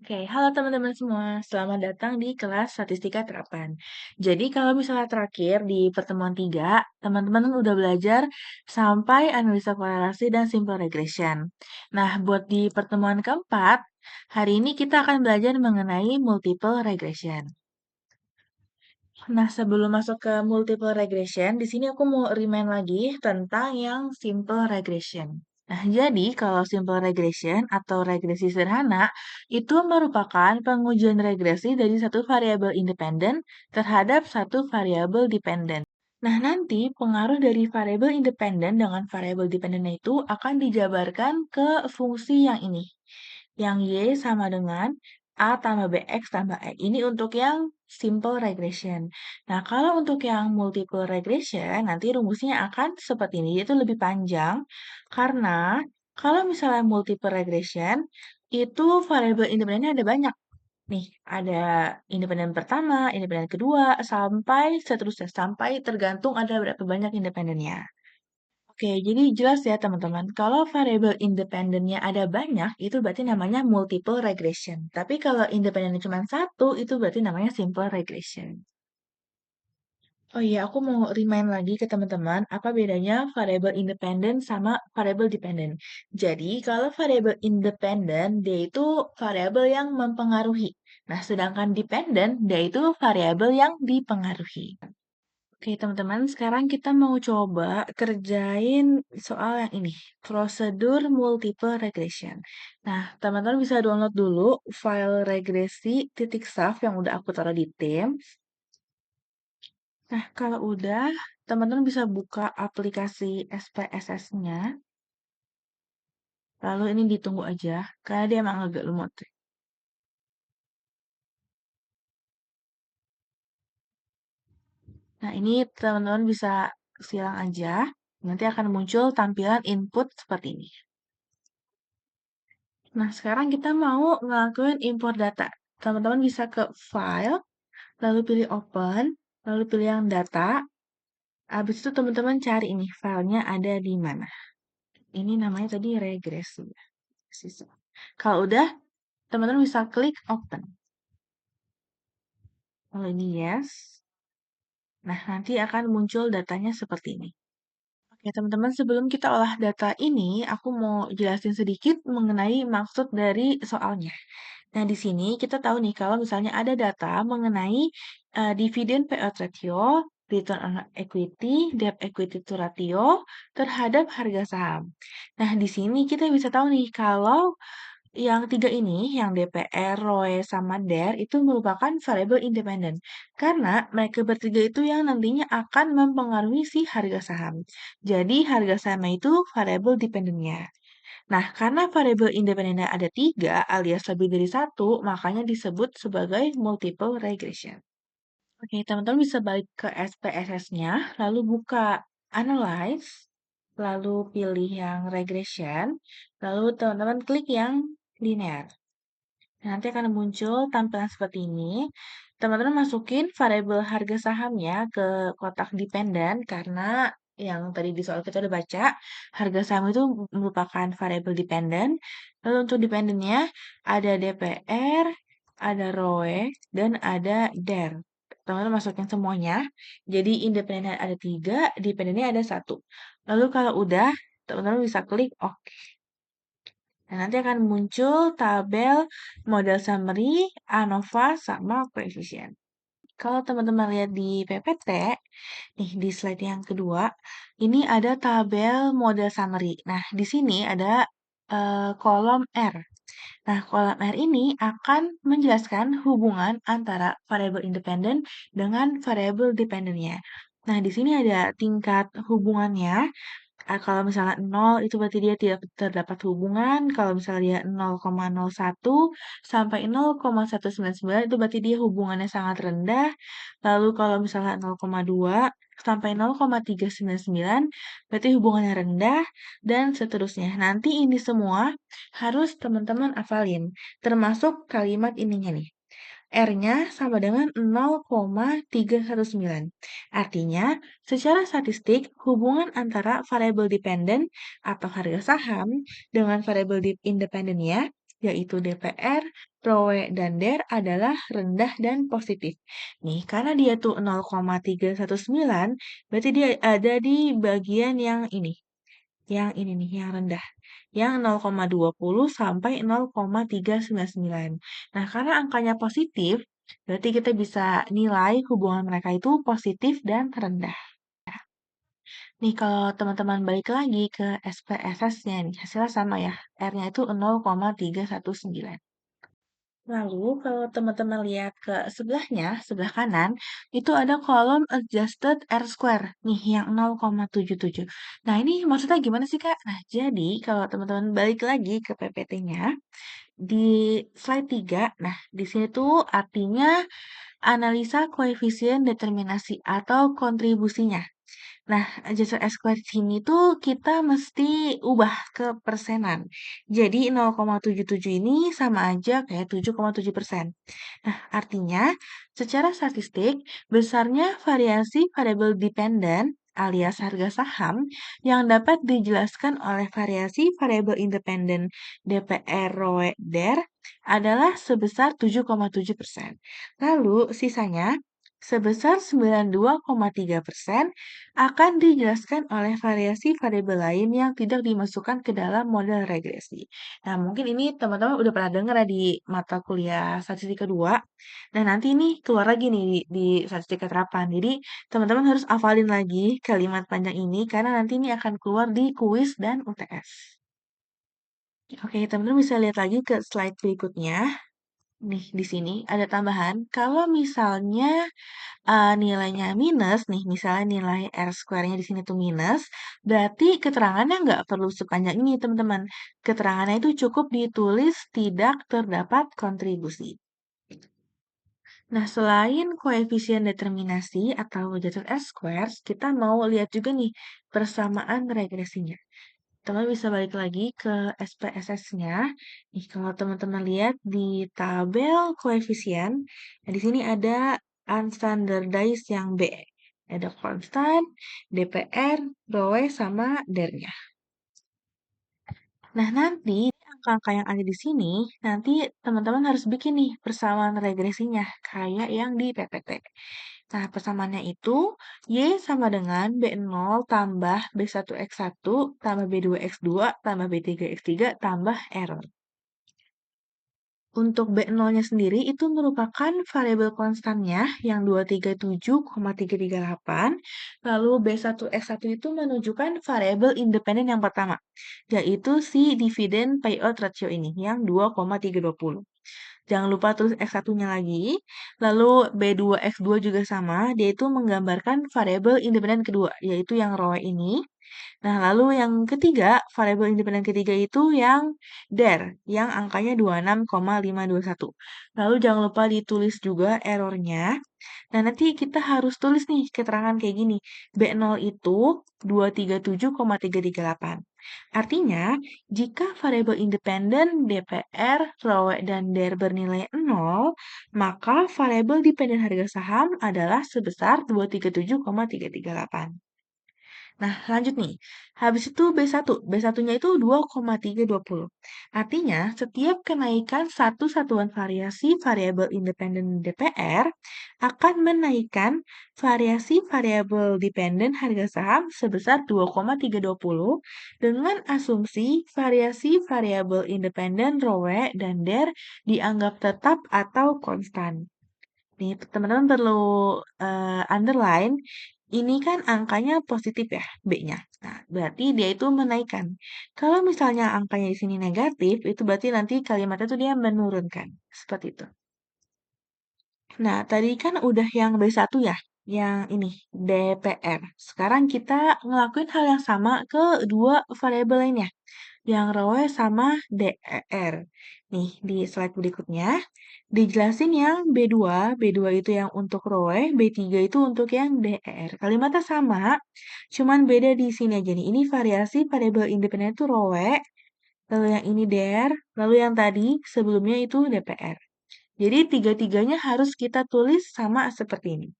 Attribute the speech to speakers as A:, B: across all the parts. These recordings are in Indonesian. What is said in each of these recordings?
A: Oke, halo teman-teman semua. Selamat datang di kelas Statistika Terapan. Jadi kalau misalnya terakhir di pertemuan 3, teman-teman kan udah belajar sampai analisa korelasi dan simple regression. Nah, buat di pertemuan keempat, hari ini kita akan belajar mengenai multiple regression. Nah, sebelum masuk ke multiple regression, di sini aku mau remind lagi tentang yang simple regression. Nah, jadi kalau simple regression atau regresi sederhana itu merupakan pengujian regresi dari satu variabel independen terhadap satu variabel dependen. Nah, nanti pengaruh dari variabel independen dengan variabel dependen itu akan dijabarkan ke fungsi yang ini. Yang Y sama dengan A tambah BX tambah E. Ini untuk yang simple regression. Nah, kalau untuk yang multiple regression, nanti rumusnya akan seperti ini, yaitu lebih panjang. Karena kalau misalnya multiple regression, itu variabel independennya ada banyak. Nih, ada independen pertama, independen kedua, sampai seterusnya. Sampai tergantung ada berapa banyak independennya. Oke, jadi jelas ya teman-teman, kalau variabel independennya ada banyak, itu berarti namanya multiple regression. Tapi kalau independennya cuma satu, itu berarti namanya simple regression. Oh iya, aku mau remind lagi ke teman-teman, apa bedanya variabel independen sama variabel dependen. Jadi, kalau variabel independen, dia itu variabel yang mempengaruhi. Nah, sedangkan dependen, dia itu variabel yang dipengaruhi. Oke, teman-teman, sekarang kita mau coba kerjain soal yang ini, prosedur multiple regression. Nah, teman-teman bisa download dulu file regresi.saf yang udah aku taruh di Teams. Nah, kalau udah, teman-teman bisa buka aplikasi SPSS-nya. Lalu ini ditunggu aja, karena dia emang agak lemot. Nah, ini teman-teman bisa silang aja. Nanti akan muncul tampilan input seperti ini. Nah, sekarang kita mau ngelakuin import data. Teman-teman bisa ke File, lalu pilih Open, lalu pilih yang Data. Habis itu teman-teman cari ini, filenya ada di mana. Ini namanya tadi regresi. Sisa. Kalau udah, teman-teman bisa klik Open. Kalau ini yes. Nah, nanti akan muncul datanya seperti ini. Oke, teman-teman, sebelum kita olah data ini, aku mau jelasin sedikit mengenai maksud dari soalnya. Nah, di sini kita tahu nih kalau misalnya ada data mengenai dividen payout ratio, return on equity, debt equity to ratio terhadap harga saham. Nah, di sini kita bisa tahu nih kalau yang tiga ini, yang DPR, ROE, sama DER, itu merupakan variabel independen. Karena mereka bertiga itu yang nantinya akan mempengaruhi si harga saham. Jadi, harga sahamnya itu variabel dependennya. Nah, karena variabel independennya ada tiga alias lebih dari satu, makanya disebut sebagai multiple regression. Oke, teman-teman bisa balik ke SPSS-nya, lalu buka Analyze, lalu pilih yang Regression, lalu teman-teman klik yang Linear. Nanti akan muncul tampilan seperti ini. Teman-teman masukin variabel harga sahamnya ke kotak dependen karena yang tadi di soal kita udah baca, harga saham itu merupakan variabel dependen. Lalu untuk dependennya ada DPR, ada ROE, dan ada DER. Teman-teman masukin semuanya. Jadi independennya ada tiga, dependennya ada satu. Lalu kalau udah, teman-teman bisa klik OK. Nah, nanti akan muncul tabel model summary, ANOVA, sama koefisien. Kalau teman-teman lihat di PPT, nih di slide yang kedua, ini ada tabel model summary. Nah, di sini ada kolom R. Nah, kolom R ini akan menjelaskan hubungan antara variabel independen dengan variabel dependennya. Nah, di sini ada tingkat hubungannya. Kalau misalnya 0 itu berarti dia tidak terdapat hubungan, kalau misalnya dia 0,01 sampai 0,199 itu berarti dia hubungannya sangat rendah. Lalu kalau misalnya 0,2 sampai 0,399 berarti hubungannya rendah dan seterusnya. Nanti ini semua harus teman-teman hafalin, termasuk kalimat ininya nih. R-nya sama dengan 0,319. Artinya, secara statistik, hubungan antara variabel dependen atau harga saham dengan variabel independennya yaitu DPR, ROE, dan DER adalah rendah dan positif. Nih, karena dia tuh 0,319, berarti dia ada di bagian yang ini nih, yang rendah. Yang 0,20 sampai 0,399. Nah, karena angkanya positif, berarti kita bisa nilai hubungan mereka itu positif dan rendah. Nih, kalau teman-teman balik lagi ke SPSS-nya nih, hasilnya sama ya. R-nya itu 0,319. Lalu, kalau teman-teman lihat ke sebelahnya, sebelah kanan, itu ada kolom adjusted R square, nih yang 0,77. Nah, ini maksudnya gimana sih, Kak? Nah, jadi kalau teman-teman balik lagi ke PPT-nya, di slide 3, nah, di sini tuh artinya analisa koefisien determinasi atau kontribusinya. Nah, adjusted S squared sini tuh kita mesti ubah ke persenan. Jadi 0,77 ini sama aja kayak 7,7%. Nah, artinya secara statistik besarnya variasi variabel dependen alias harga saham yang dapat dijelaskan oleh variasi variabel independen DPR, ROE, DER adalah sebesar 7,7%. Lalu sisanya sebesar 92,3% akan dijelaskan oleh variasi variabel lain yang tidak dimasukkan ke dalam model regresi. Nah, mungkin ini teman-teman udah pernah dengar ya di mata kuliah statistika kedua. Nah, nanti ini keluar lagi nih di statistika terapan. Jadi, teman-teman harus hafalin lagi kalimat panjang ini karena nanti ini akan keluar di kuis dan UTS. Oke, teman-teman bisa lihat lagi ke slide berikutnya. Nih, di sini ada tambahan. Kalau misalnya nilainya minus nih, misalnya nilai R square-nya di sini tuh minus, berarti keterangannya nggak perlu sepanjang ini, teman-teman. Keterangannya itu cukup ditulis tidak terdapat kontribusi. Nah, selain koefisien determinasi atau jatuh S square, kita mau lihat juga nih persamaan regresinya. Teman bisa balik lagi ke SPSS-nya. Nih, kalau teman-teman lihat di tabel koefisien, nah di sini ada unstandardized yang B. Ada konstan, DPR, ROE, sama DER-nya. Nah, nanti angka-angka yang ada di sini, nanti teman-teman harus bikin nih persamaan regresinya, kayak yang di PPT. Nah, persamaannya itu Y sama dengan B0 tambah B1X1 tambah B2X2 tambah B3X3 tambah error. Untuk B0-nya sendiri itu merupakan variabel konstannya yang 237,338. Lalu B1X1 itu menunjukkan variabel independen yang pertama, yaitu si dividen payout ratio ini yang 2,320. Jangan lupa tulis X1-nya lagi. Lalu B2X2 juga sama, dia itu menggambarkan variabel independen kedua, yaitu yang ROE ini. Nah, lalu yang ketiga, variabel independen ketiga itu yang DER, yang angkanya 26,521. Lalu jangan lupa ditulis juga errornya. Nah, nanti kita harus tulis nih keterangan kayak gini. B0 itu 237,338. Artinya, jika variabel independen DPR, ROE, dan DER bernilai 0, maka variabel dependen harga saham adalah sebesar 237,338. Nah, lanjut nih. Habis itu B1. B1-nya itu 2,320. Artinya, setiap kenaikan satu satuan variasi variabel independen DPR akan menaikkan variasi variabel dependen harga saham sebesar 2,320 dengan asumsi variasi variabel independen ROE dan DER dianggap tetap atau konstan. Nih, teman-teman perlu underline, ini kan angkanya positif ya, B-nya. Nah, berarti dia itu menaikkan. Kalau misalnya angkanya di sini negatif, itu berarti nanti kalimatnya itu dia menurunkan. Seperti itu. Nah, tadi kan udah yang B1 ya, yang ini, DPR. Sekarang kita ngelakuin hal yang sama ke dua variabel lainnya yang ROE sama DER. Nih, di slide berikutnya, dijelasin yang B2, B2 itu yang untuk ROE, B3 itu untuk yang DER. Kalimatnya sama, cuman beda di sini aja nih. Ini variasi variabel independen itu ROE, lalu yang ini DER, lalu yang tadi sebelumnya itu DPR. Jadi tiga-tiganya harus kita tulis sama seperti ini.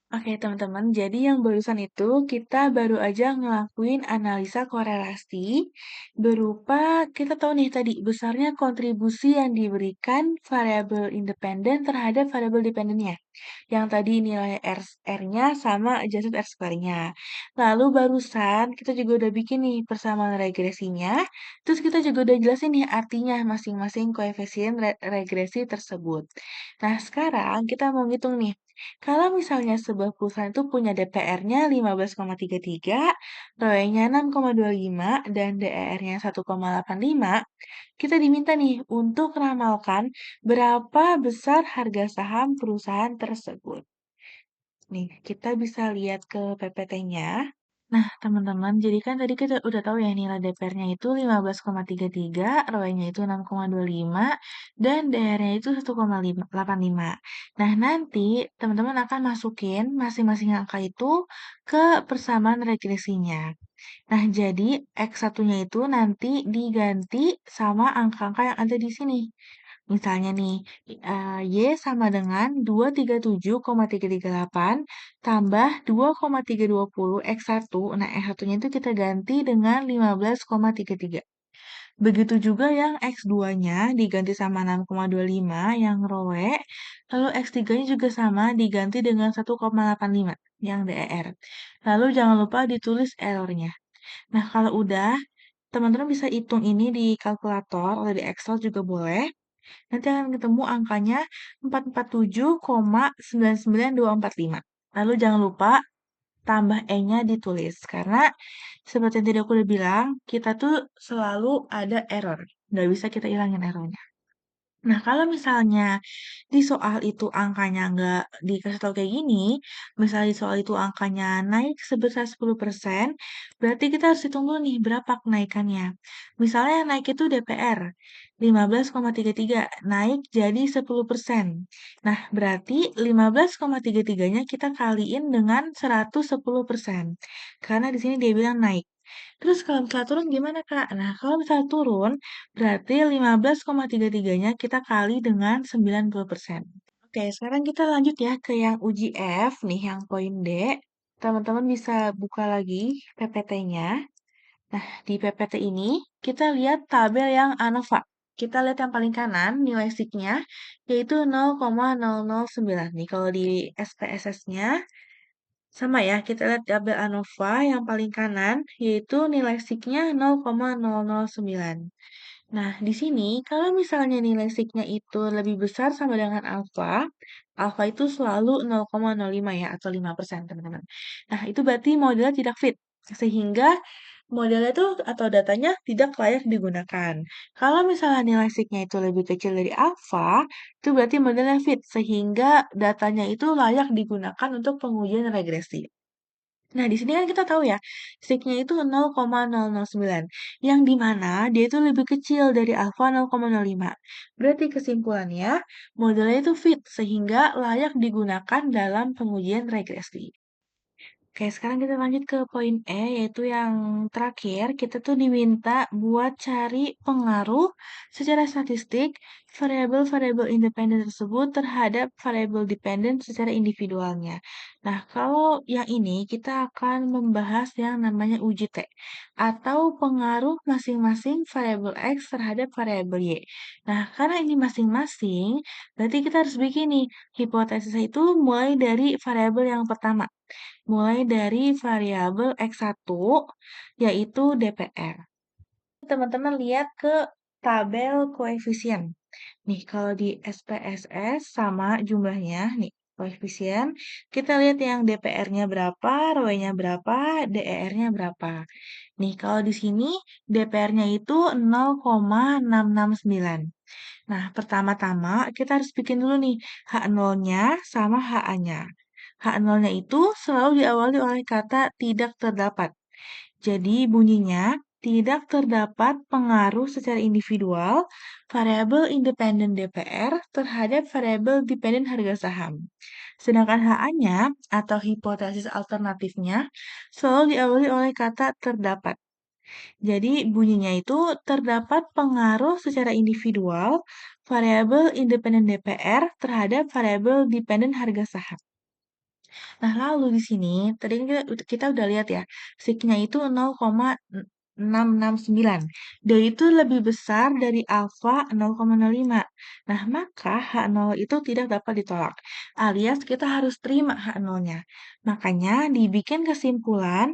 A: Oke, teman-teman. Jadi yang barusan itu kita baru aja ngelakuin analisa korelasi berupa kita tahu nih tadi besarnya kontribusi yang diberikan variabel independen terhadap variabel dependennya. Yang tadi nilai R-nya sama adjusted R-square-nya. Lalu barusan kita juga udah bikin nih persamaan regresinya. Terus kita juga udah jelasin nih artinya masing-masing koefisien regresi tersebut. Nah, sekarang kita mau ngitung nih. Kalau misalnya sebuah perusahaan itu punya DPR-nya 15,33, ROE-nya 6,25, dan DER-nya 1,85, kita diminta nih untuk ramalkan berapa besar harga saham perusahaan tersebut. Nih, kita bisa lihat ke PPT-nya. Nah, teman-teman, jadi kan tadi kita udah tahu ya nilai DPR-nya itu 15,33, ROE-nya itu 6,25, dan DR-nya itu 1,85. Nah, nanti teman-teman akan masukin masing-masing angka itu ke persamaan regresinya. Nah, jadi X1-nya itu nanti diganti sama angka-angka yang ada di sini. Misalnya nih, Y sama dengan 237,338 tambah 2,320 X1. Nah, X1-nya itu kita ganti dengan 15,33. Begitu juga yang X2-nya diganti sama 6,25 yang ROE, lalu X3-nya juga sama diganti dengan 1,85 yang DER. Lalu jangan lupa ditulis errornya. Nah, kalau udah, teman-teman bisa hitung ini di kalkulator atau di Excel juga boleh. Nanti akan ketemu angkanya 447,99245. Lalu jangan lupa tambah E-nya ditulis. Karena seperti yang tadi aku udah bilang, kita tuh selalu ada error. Nggak bisa kita hilangin errornya. Nah, kalau misalnya di soal itu angkanya nggak dikasih tahu kayak gini, misalnya di soal itu angkanya naik sebesar 10%, berarti kita harus hitung dulu nih berapa kenaikannya. Misalnya yang naik itu DPR 15,33, naik jadi 10%. Nah, berarti 15,33-nya kita kaliin dengan 110%. Karena di sini dia bilang naik. Terus kalau misalnya turun gimana, Kak? Nah, kalau misalnya turun, berarti 15,33-nya kita kali dengan 90%. Oke, sekarang kita lanjut ya ke yang uji F, nih yang poin D. Teman-teman bisa buka lagi PPT-nya. Nah, di PPT ini kita lihat tabel yang ANOVA. Kita lihat yang paling kanan, nilai SIK-nya, yaitu 0,009. Nih, kalau di SPSS-nya, sama ya, kita lihat tabel ANOVA yang paling kanan, yaitu nilai SIK-nya 0,009. Nah, di sini kalau misalnya nilai SIK-nya itu lebih besar sama dengan alfa, alfa itu selalu 0,05 ya, atau 5%, teman-teman. Nah, itu berarti modelnya tidak fit, sehingga modelnya itu atau datanya tidak layak digunakan. Kalau misalnya nilai SIK-nya itu lebih kecil dari alfa, itu berarti modelnya fit, sehingga datanya itu layak digunakan untuk pengujian regresi. Nah, di sini kan kita tahu ya, SIK-nya itu 0,009, yang di mana dia itu lebih kecil dari alfa 0,05. Berarti kesimpulannya, modelnya itu fit, sehingga layak digunakan dalam pengujian regresi. Oke, sekarang kita lanjut ke poin E, yaitu yang terakhir, kita tuh diminta buat cari pengaruh secara statistik variabel-variabel independen tersebut terhadap variabel dependen secara individualnya. Nah, kalau yang ini kita akan membahas yang namanya uji T, atau pengaruh masing-masing variabel X terhadap variabel Y. Nah, karena ini masing-masing, berarti kita harus bikin nih, hipotesisnya itu mulai dari variabel yang pertama mulai dari variabel X1, yaitu DPR. Teman-teman lihat ke tabel koefisien. Nih, kalau di SPSS sama jumlahnya, nih, koefisien. Kita lihat yang DPR-nya berapa, ROE-nya berapa, DER-nya berapa. Nih, kalau di sini DPR-nya itu 0,669. Nah, pertama-tama kita harus bikin dulu nih H0-nya sama HA-nya. H0-nya itu selalu diawali oleh kata tidak terdapat. Jadi bunyinya tidak terdapat pengaruh secara individual variabel independen DPR terhadap variabel dependen harga saham. Sedangkan HA-nya atau hipotesis alternatifnya selalu diawali oleh kata terdapat. Jadi bunyinya itu terdapat pengaruh secara individual variabel independen DPR terhadap variabel dependen harga saham. Nah, lalu di sini tadi kan kita udah lihat ya, sigma itu 0,669. D itu lebih besar dari alfa 0,05. Nah, maka H0 itu tidak dapat ditolak, alias kita harus terima H0-nya. Makanya dibikin kesimpulan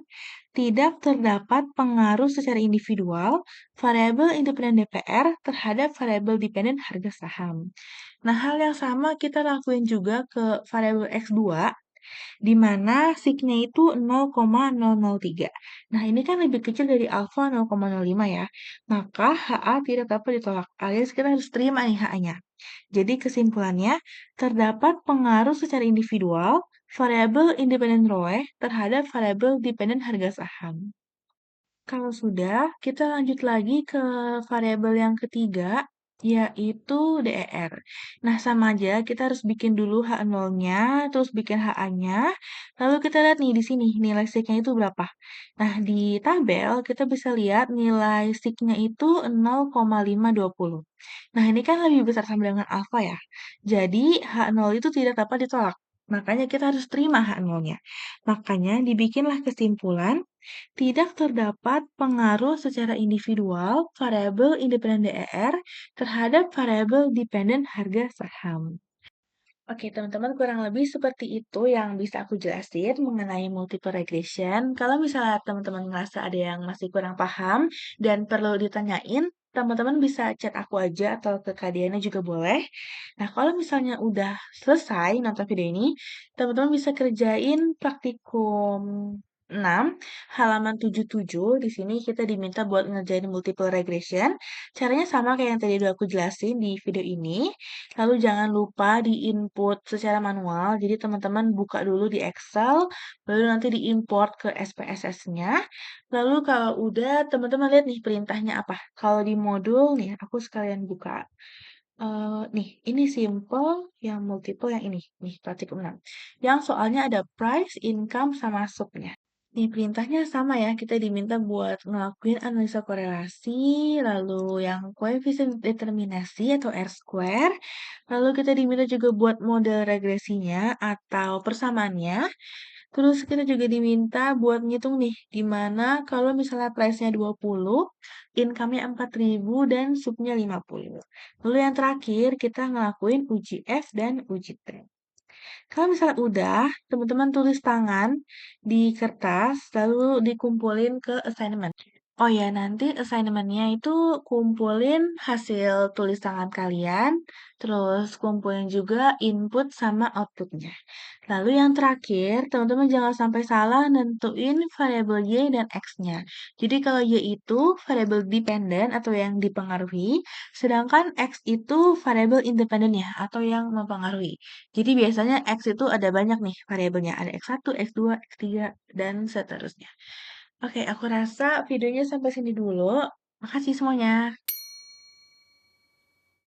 A: tidak terdapat pengaruh secara individual variabel independen DPR terhadap variabel dependen harga saham. Nah, hal yang sama kita lakuin juga ke variabel X2 di mana sigma itu 0,003. Nah, ini kan lebih kecil dari alfa 0,05 ya. Maka HA tidak dapat ditolak, alias kita harus terima nih HA-nya. Jadi kesimpulannya, terdapat pengaruh secara individual variabel independen ROE terhadap variabel dependen harga saham. Kalau sudah, kita lanjut lagi ke variabel yang ketiga, yaitu DER. Nah, sama aja, kita harus bikin dulu H0-nya, terus bikin HA-nya, lalu kita lihat nih di sini, nilai signya itu berapa. Nah, di tabel kita bisa lihat nilai signya itu 0,520. Nah, ini kan lebih besar sama dengan alfa ya. Jadi, H0 itu tidak dapat ditolak. Makanya kita harus terima H0-nya. Makanya dibikinlah kesimpulan tidak terdapat pengaruh secara individual variabel independen DER terhadap variabel dependen harga saham. Oke, teman-teman, kurang lebih seperti itu yang bisa aku jelasin mengenai multiple regression. Kalau misalnya teman-teman ngerasa ada yang masih kurang paham dan perlu ditanyain, teman-teman bisa chat aku aja atau ke Kak Diana juga boleh. Nah, kalau misalnya udah selesai nonton video ini, teman-teman bisa kerjain praktikum 6 halaman 77. Di sini kita diminta buat ngerjain multiple regression. Caranya sama kayak yang tadi udah aku jelasin di video ini. Lalu jangan lupa di-input secara manual. Jadi teman-teman buka dulu di Excel, lalu nanti di-import ke SPSS-nya. Lalu kalau udah, teman-teman lihat nih perintahnya apa. Kalau di modul nih, aku sekalian buka. Nih, ini simple, yang multiple yang ini. Nih, praktikum 6. Yang soalnya ada price, income, sama subnya. Nih, perintahnya sama ya, kita diminta buat ngelakuin analisa korelasi, lalu yang koefisien determinasi atau R-square, lalu kita diminta juga buat model regresinya atau persamaannya, terus kita juga diminta buat ngitung nih, di mana kalau misalnya price-nya 20, income-nya 4.000 dan subnya 50. Lalu yang terakhir, kita ngelakuin uji F dan uji T. Kalau misalnya udah, teman-teman tulis tangan di kertas, lalu dikumpulin ke assignment. Oh ya, nanti assignment-nya itu kumpulin hasil tulis tangan kalian, terus kumpulin juga input sama outputnya. Lalu yang terakhir, teman-teman jangan sampai salah nentuin variabel Y dan X-nya. Jadi kalau Y itu variabel dependen atau yang dipengaruhi, sedangkan X itu variabel independen ya, atau yang mempengaruhi. Jadi biasanya X itu ada banyak nih variabelnya, ada X1, X2, X3, dan seterusnya. Oke, aku rasa videonya sampai sini dulu. Makasih semuanya.